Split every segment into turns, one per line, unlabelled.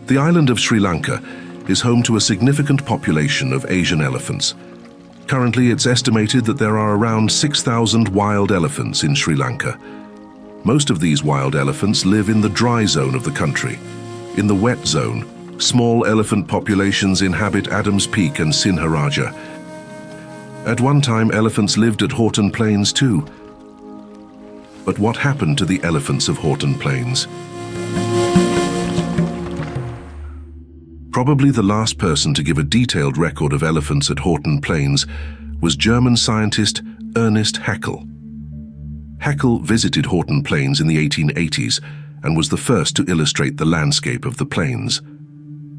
The island of Sri Lanka is home to a significant population of Asian elephants. Currently, it's estimated that there are around 6,000 wild elephants in Sri Lanka. Most of these wild elephants live in the dry zone of the country. In the wet zone, small elephant populations inhabit Adams Peak and Sinharaja. At one time, elephants lived at Horton Plains too. But what happened to the elephants of Horton Plains? Probably the last person to give a detailed record of elephants at Horton Plains was German scientist Ernest Heckle. Heckle visited Horton Plains in the 1880s and was the first to illustrate the landscape of the plains.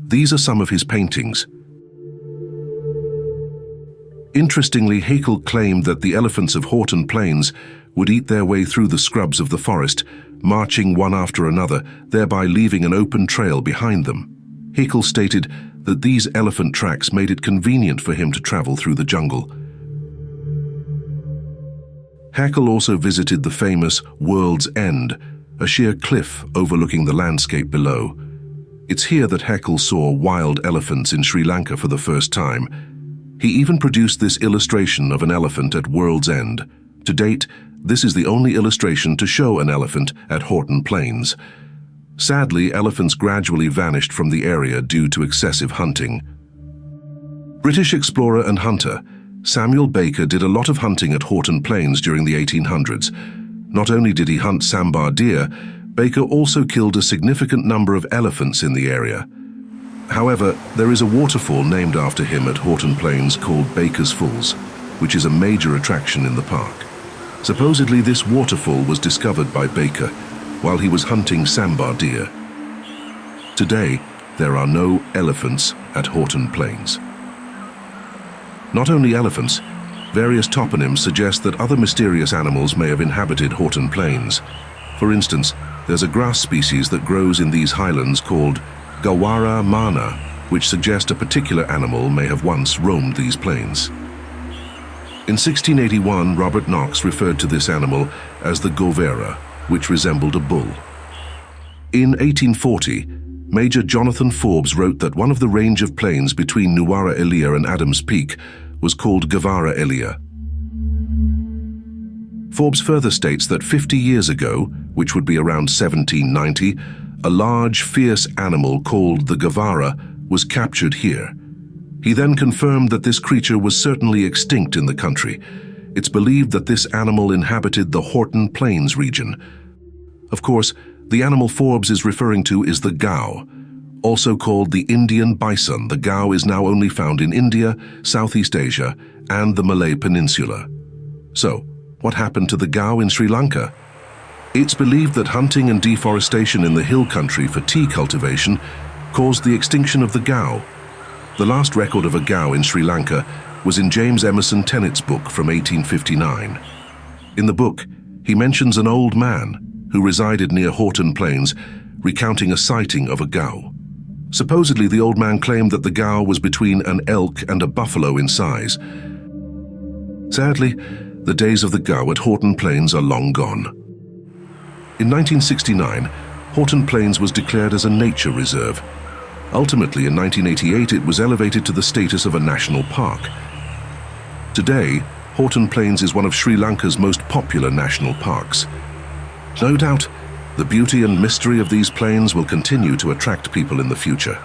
These are some of his paintings. Interestingly, Heckle claimed that the elephants of Horton Plains would eat their way through the scrubs of the forest, marching one after another, thereby leaving an open trail behind them. Heckle stated that these elephant tracks made it convenient for him to travel through the jungle. Heckle also visited the famous World's End, a sheer cliff overlooking the landscape below. It's here that Heckle saw wild elephants in Sri Lanka for the first time. He even produced this illustration of an elephant at World's End. To date, this is the only illustration to show an elephant at Horton Plains. Sadly, elephants gradually vanished from the area due to excessive hunting. British explorer and hunter Samuel Baker did a lot of hunting at Horton Plains during the 1800s. Not only did he hunt sambar deer, Baker also killed a significant number of elephants in the area. However, there is a waterfall named after him at Horton Plains called Baker's Falls, which is a major attraction in the park. Supposedly, this waterfall was discovered by Baker while he was hunting sambar deer. Today, there are no elephants at Horton Plains. Not only elephants, various toponyms suggest that other mysterious animals may have inhabited Horton Plains. For instance, there's a grass species that grows in these highlands called Gawara mana, which suggests a particular animal may have once roamed these plains. In 1681, Robert Knox referred to this animal as the govera, which resembled a bull. In 1840, Major Jonathan Forbes wrote that one of the range of plains between Nuwara Eliya and Adams Peak was called Gawara Eliya. Forbes further states that 50 years ago, which would be around 1790, a large, fierce animal called the Gawara was captured here. He then confirmed that this creature was certainly extinct in the country. It's believed that this animal inhabited the Horton Plains region. Of course, the animal Forbes is referring to is the gao. Also called the Indian bison, the gao is now only found in India, Southeast Asia, and the Malay Peninsula. So, what happened to the gao in Sri Lanka? It's believed that hunting and deforestation in the hill country for tea cultivation caused the extinction of the gao. The last record of a gao in Sri Lanka was in James Emerson Tennett's book from 1859. In the book, he mentions an old man who resided near Horton Plains, recounting a sighting of a gao. Supposedly, the old man claimed that the gao was between an elk and a buffalo in size. Sadly, the days of the gao at Horton Plains are long gone. In 1969, Horton Plains was declared as a nature reserve. Ultimately, in 1988, it was elevated to the status of a national park. Today, Horton Plains is one of Sri Lanka's most popular national parks. No doubt, the beauty and mystery of these plains will continue to attract people in the future.